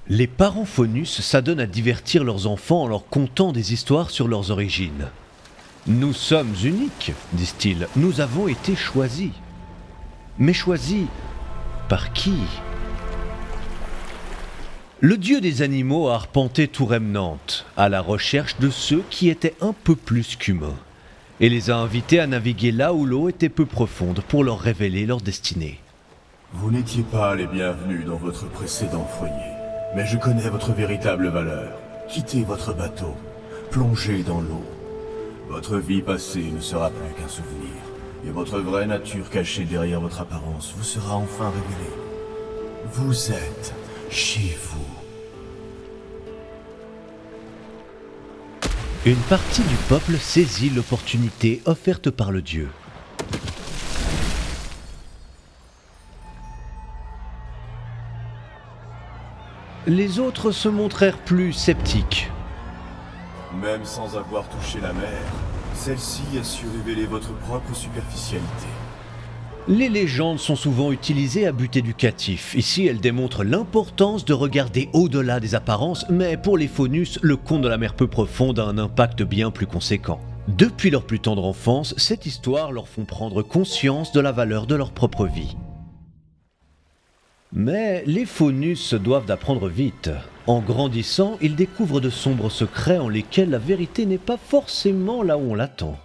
Les parents Faunus s'adonnent à divertir leurs enfants en leur contant des histoires sur leurs origines. « Nous sommes uniques, disent-ils, nous avons été choisis. » Mais choisis par qui ? Le dieu des animaux a arpenté Touremnante, à la recherche de ceux qui étaient un peu plus qu'humains, et les a invités à naviguer là où l'eau était peu profonde pour leur révéler leur destinée. Vous n'étiez pas les bienvenus dans votre précédent foyer, mais je connais votre véritable valeur. Quittez votre bateau, plongez dans l'eau. Votre vie passée ne sera plus qu'un souvenir, et votre vraie nature cachée derrière votre apparence vous sera enfin révélée. Vous êtes chez vous. Une partie du peuple saisit l'opportunité offerte par le dieu. Les autres se montrèrent plus sceptiques. Même sans avoir touché la mer, celle-ci a su révéler votre propre superficialité. Les légendes sont souvent utilisées à but éducatif. Ici, elles démontrent l'importance de regarder au-delà des apparences, mais pour les Faunus, le conte de la mer peu profonde a un impact bien plus conséquent. Depuis leur plus tendre enfance, cette histoire leur font prendre conscience de la valeur de leur propre vie. Mais les Faunus doivent apprendre vite. En grandissant, ils découvrent de sombres secrets en lesquels la vérité n'est pas forcément là où on l'attend.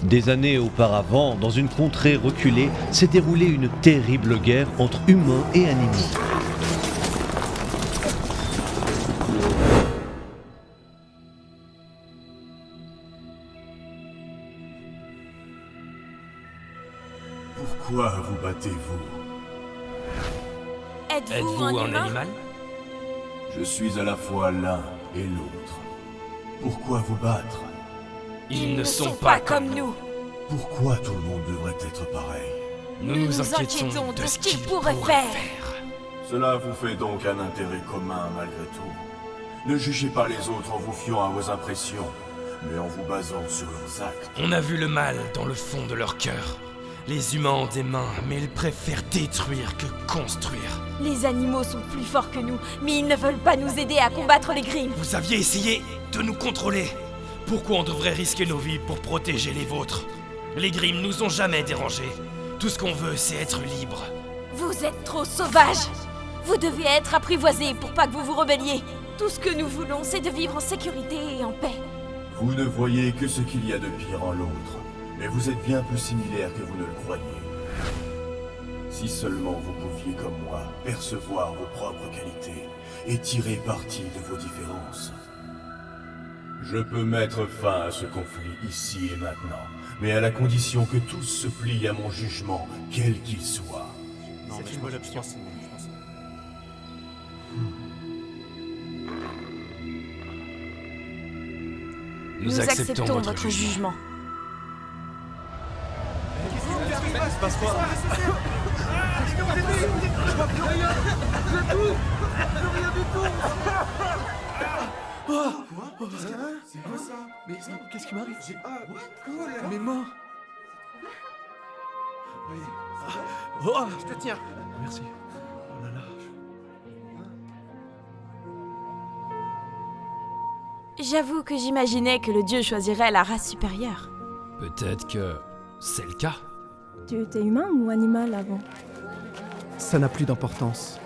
Des années auparavant, dans une contrée reculée, s'est déroulée une terrible guerre entre humains et animaux. Pourquoi vous battez-vous ? Êtes-vous un animal ? Je suis à la fois l'un et l'autre. Pourquoi vous battre ? Ils ne sont pas comme nous. Pourquoi tout le monde devrait être pareil ? Nous nous inquiétons de ce qu'ils pourraient faire. Cela vous fait donc un intérêt commun malgré tout. Ne jugez pas les autres en vous fiant à vos impressions, mais en vous basant sur leurs actes. On a vu le mal dans le fond de leur cœur. Les humains ont des mains, mais ils préfèrent détruire que construire. Les animaux sont plus forts que nous, mais ils ne veulent pas nous aider à combattre les Grimm. Vous aviez essayé de nous contrôler. Pourquoi on devrait risquer nos vies pour protéger les vôtres ? Les Grimm nous ont jamais dérangés. Tout ce qu'on veut, c'est être libre. Vous êtes trop sauvages. Vous devez être apprivoisés pour pas que vous vous rebelliez. Tout ce que nous voulons, c'est de vivre en sécurité et en paix. Vous ne voyez que ce qu'il y a de pire en l'autre, mais vous êtes bien plus similaires que vous ne le croyez. Si seulement vous pouviez, comme moi, percevoir vos propres qualités et tirer parti de vos différences. Je peux mettre fin à ce conflit ici et maintenant, mais à la condition que tous se plient à mon jugement, quel qu'il soit. C'est une bonne option. Nous acceptons votre jugement. Il se passe quoi ? C'est quoi ça ? Mais qu'est-ce qui m'arrive ? Cool. Mes mains. Oh, je te tiens. Merci. Oh là là. J'avoue que j'imaginais que le dieu choisirait la race supérieure. Peut-être que c'est le cas. Tu étais humain ou animal avant ? Ça n'a plus d'importance.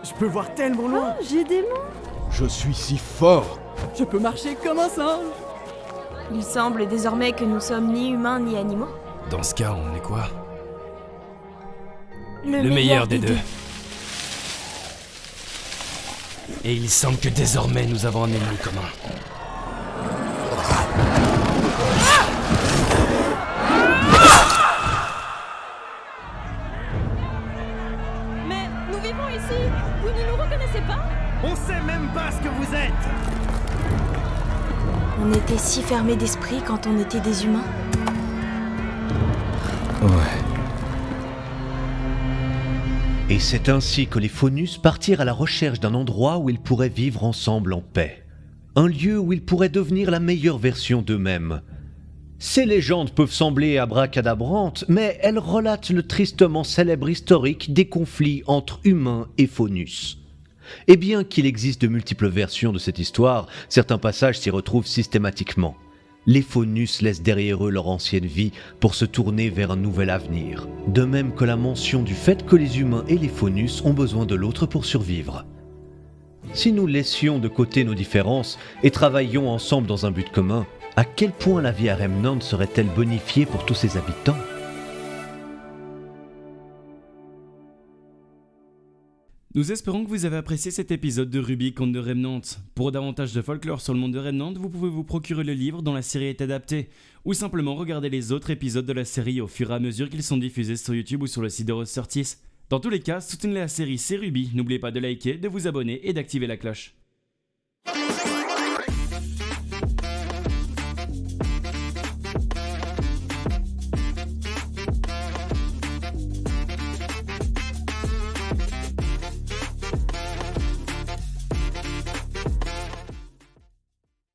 Je peux voir tellement loin. Oh, j'ai des mains. Je suis si fort. Je peux marcher comme un singe. Il semble désormais que nous sommes ni humains ni animaux. Dans ce cas, on est quoi ? Le meilleur des deux. Et il semble que désormais nous avons un ennemi commun. Mais nous vivons ici. Vous ne nous reconnaissez pas ? On sait même pas ce que vous êtes. On était si fermés d'esprit quand on était des humains. Ouais. Et c'est ainsi que les Faunus partirent à la recherche d'un endroit où ils pourraient vivre ensemble en paix. Un lieu où ils pourraient devenir la meilleure version d'eux-mêmes. Ces légendes peuvent sembler abracadabrantes, mais elles relatent le tristement célèbre historique des conflits entre humains et Faunus. Et bien qu'il existe de multiples versions de cette histoire, certains passages s'y retrouvent systématiquement. Les Faunus laissent derrière eux leur ancienne vie pour se tourner vers un nouvel avenir, de même que la mention du fait que les humains et les Faunus ont besoin de l'autre pour survivre. Si nous laissions de côté nos différences et travaillions ensemble dans un but commun, à quel point la vie à Remnant serait-elle bonifiée pour tous ses habitants ? Nous espérons que vous avez apprécié cet épisode de Ruby Conte de Remnant. Pour davantage de folklore sur le monde de Remnant, vous pouvez vous procurer le livre dont la série est adaptée, ou simplement regarder les autres épisodes de la série au fur et à mesure qu'ils sont diffusés sur YouTube ou sur le site de Rose Surtis. Dans tous les cas, soutenez la série, c'est Ruby, n'oubliez pas de liker, de vous abonner et d'activer la cloche.